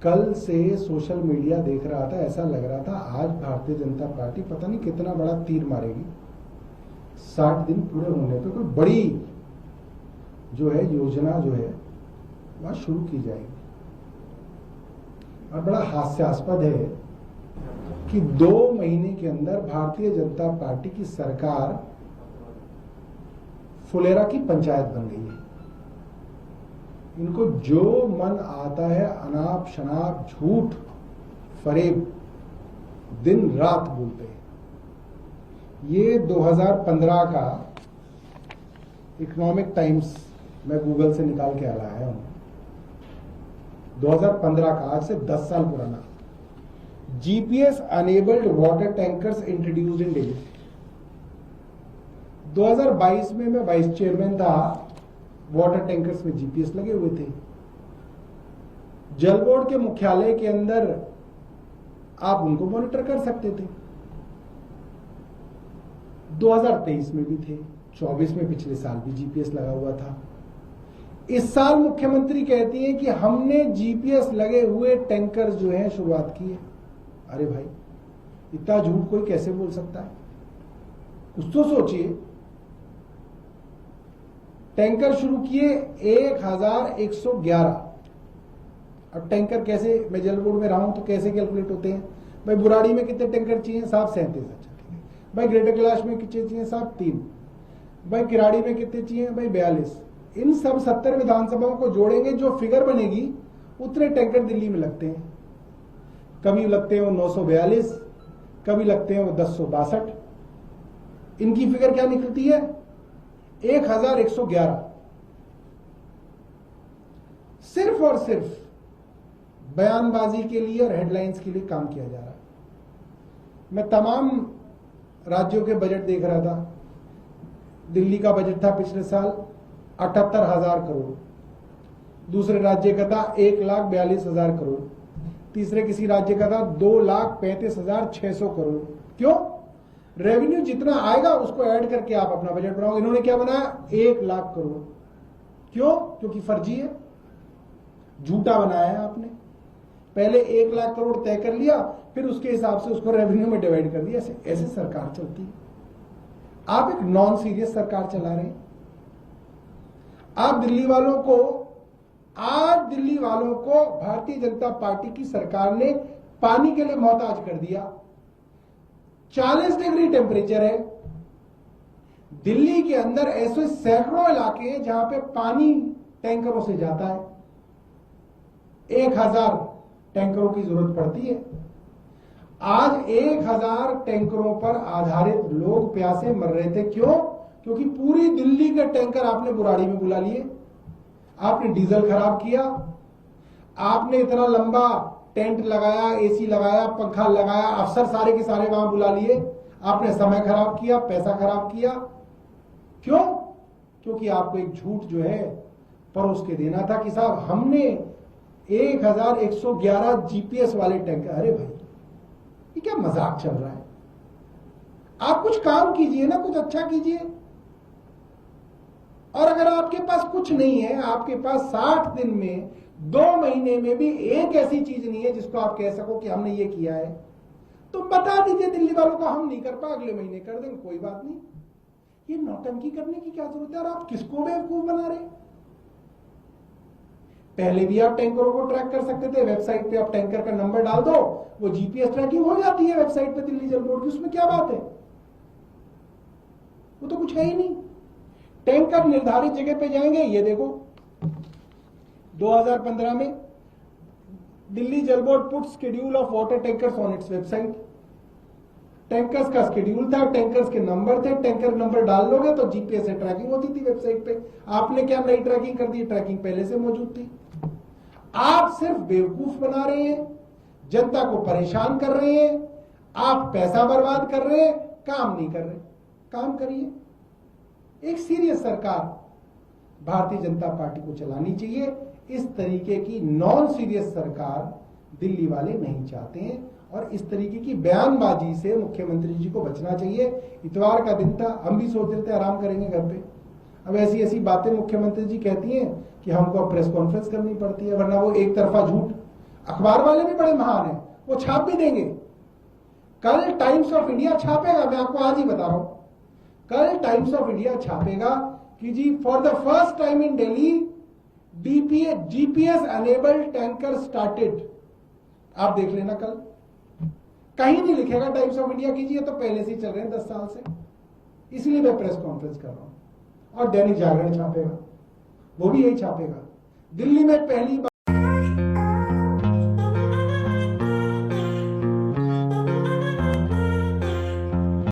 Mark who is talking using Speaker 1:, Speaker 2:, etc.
Speaker 1: कल से social media देख रहा था, ऐसा लग रहा था आज भारतीय जनता पार्टी पता नहीं कितना बड़ा तीर मारेगी। 60 दिन पूरे होने पे कोई बड़ी जो है योजना जो है वह शुरू की जाएगी। और बड़ा हास्यास्पद है कि 2 महीने के अंदर भारतीय जनता पार्टी की सरकार फुलेरा की पंचायत बन गई है। इनको जो मन आता है अनाप शनाप झूठ फरेब दिन रात बोलते हैं। ये 2015 का इकोनॉमिक टाइम्स मैं गूगल से निकाल के लाया हूं। 2015 का, आज से 10 साल पुराना। GPS enabled water tankers introduced in Delhi. 2022 में मैं वाइस चेयरमैन था, वाटर टैंकर्स में जीपीएस लगे हुए थे। जल बोर्ड के मुख्यालय के अंदर आप उनको मॉनिटर कर सकते थे। 2023 में भी थे, 24 में पिछले साल भी जीपीएस लगा हुआ था। इस साल मुख्यमंत्री कहती है कि हमने जीपीएस लगे हुए टैंकर जो हैं शुरुआत की है। अरे भाई, इतना झूठ कोई कैसे बोल सकता है? कुछ तो सोचिए। टैंकर शुरू किए 1111। अब टैंकर कैसे, मैं जल बोर्ड में रहा हूं तो कैसे कैलकुलेट होते हैं? भाई बुराड़ी में कितने टैंकर चाहिए साहब? 37। भाई ग्रेटर कैलाश में कितने चाहिए साहब? 3। भाई किराड़ी में कितने चाहिए भाई? 42। इन सब 70 विधानसभाओं को जोड़ेंगे, जो फिगर बनेगी उतने टैंकर दिल्ली में लगते हैं। कभी लगते हैं वो 942, कभी लगते हैं वो 1062। इनकी फिगर क्या निकलती है? 1111। सिर्फ और सिर्फ बयानबाजी के लिए और हेडलाइंस के लिए काम किया जा रहा है। मैं तमाम राज्यों के बजट देख रहा था। दिल्ली का बजट था पिछले साल 78,000 करोड़, दूसरे राज्य का था 1,42,000 करोड़, तीसरे किसी राज्य का था 2,35,600 करोड़। क्यों? रेवेन्यू जितना आएगा उसको ऐड करके आप अपना बजट बनाओगे। इन्होंने क्या बनाया? 1 लाख करोड़। क्यों? क्योंकि फर्जी है, झूठा बनाया है आपने। पहले 1 लाख करोड़ तय कर लिया, फिर उसके हिसाब से उसको रेवेन्यू में डिवाइड कर दिया। ऐसे सरकार चलती है। आप एक नॉन सीरियस सरकार चला रहे हैं। आप दिल्ली वालों को, आज दिल्ली वालों को भारतीय जनता पार्टी की सरकार ने पानी के लिए मोहताज कर दिया। 40 डिग्री टेम्परेचर है दिल्ली के अंदर। ऐसे सैकड़ों इलाके हैं जहां पे पानी टैंकरों से जाता है। 1000 टैंकरों की जरूरत पड़ती है। आज 1000 टैंकरों पर आधारित लोग प्यासे मर रहे थे। क्यों? क्योंकि पूरी दिल्ली के टैंकर आपने बुराड़ी में बुला लिए। आपने डीजल खराब किया, आपने इतना लंबा टेंट लगाया, एसी लगाया, पंखा लगाया, अफसर सारे के सारे वहां बुला लिए। आपने समय खराब किया, पैसा खराब किया। क्यों? क्योंकि आपको एक झूठ जो है परोस के देना था कि साहब हमने 1111 जीपीएस वाले टैंकर। अरे भाई, ये क्या मजाक चल रहा है? आप कुछ काम कीजिए ना, कुछ अच्छा कीजिए। और अगर आपके पास कुछ नहीं है, आपके पास 60 दिन में, 2 महीने में भी एक ऐसी चीज नहीं है जिसको आप कह सको कि हमने ये किया है, तो बता दीजिए दिल्ली वालों को, हम नहीं कर पाए, अगले महीने कर देंगे, कोई बात नहीं। ये नौटंकी करने की क्या जरूरत है? और आप किसको बेवकूफ बना रहे हैं? पहले भी आप टैंकरों को ट्रैक कर सकते थे। वेबसाइट पे आप टैंकर का नंबर डाल दो, वो जीपीएस ट्रैकिंग हो जाती है वेबसाइट पे दिल्ली जल बोर्ड की। उसमें क्या बात है? वो तो कुछ है ही नहीं। टैंकर निर्धारित जगह पे जाएंगे। ये देखो 2015 में दिल्ली जल board put schedule of water tankers on its website. Tankers का शेड्यूल था, टैंकर्स के नंबर थे, टैंकर नंबर डाल लोगे तो जीपीएस से ट्रैकिंग होती थी वेबसाइट पे। आपने क्या नई ट्रैकिंग कर दी? ट्रैकिंग पहले से मौजूद थी। आप सिर्फ बेवकूफ बना रहे हैं, जनता को परेशान कर रहे हैं, आप पैसा बर्बाद कर रहे हैं, काम नहीं कर रहे। काम करिए। एक सीरियस सरकार भारतीय जनता पार्टी को चलानी चाहिए। इस तरीके की नॉन सीरियस सरकार दिल्ली वाले नहीं चाहते हैं और इस तरीके की बयानबाजी से मुख्यमंत्री जी को बचना चाहिए। इतवार का दिन था, हम भी सोच रहे थे आराम करेंगे घर पे। अब ऐसी ऐसी बातें मुख्यमंत्री जी कहती हैं कि हमको अब प्रेस कॉन्फ्रेंस करनी पड़ती है, वरना वो एक तरफा झूठ अखबार वाले भी बड़े महान हैं, वो छाप भी देंगे। कल टाइम्स ऑफ इंडिया छापेगा, मैं आपको आज ही बता रहा हूं, कल टाइम्स ऑफ इंडिया छापेगा कि जी for the first time in Delhi GPS enabled tanker started. आप देख लेना कल। कहीं नहीं लिखेगा टाइम्स ऑफ इंडिया की जी ये तो पहले से ही चल रहे हैं 10 साल से, इसलिए मैं प्रेस कॉन्फ्रेंस कर रहा हूं। और दैनिक जागरण छापेगा, वो भी यही छापेगा। दिल्ली में पहली बार